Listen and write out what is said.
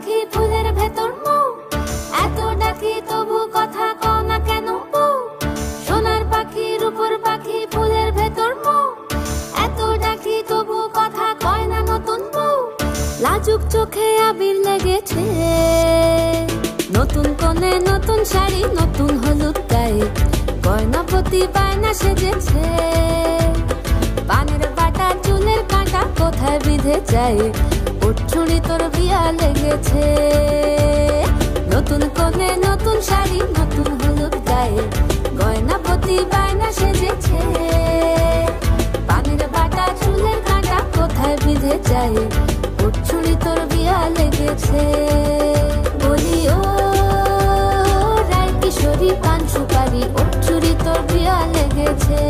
পাখি ফুলের ভেতর মৌ, এত ডাকি তবু কথা কও না কেন বউ। সোনার পাখি রূপোর পাখি ফুলের ভেতর মৌ, এত ডাকি তবু কথা কয় না নতুন বউ। লাজুক চোখে আবির লেগেছে, নতুন কোণে নতুন শাড়ি নতুন হলুদ গায়ে, গয়নাপতি বায়না সেজেছে। পানের বাটা চুলের কাঁটা কোথায় বিঁধে যায়, ওর চুড়ি তোর বিয়া লেগেছে। নতুন কোণে নতুন শাড়ি নতুন হলুদ গায়ে, গয়নাপতি বায়না সেজেছে। পানের বাটা চুলের কাঁটা কোথায় বিঁধে যায়, ওর চুড়ি তোর বিয়া লেগেছে। বলি ও রায় কিশোরী পান সুপারি, ওর চুড়ি তোর বিয়া লেগেছে।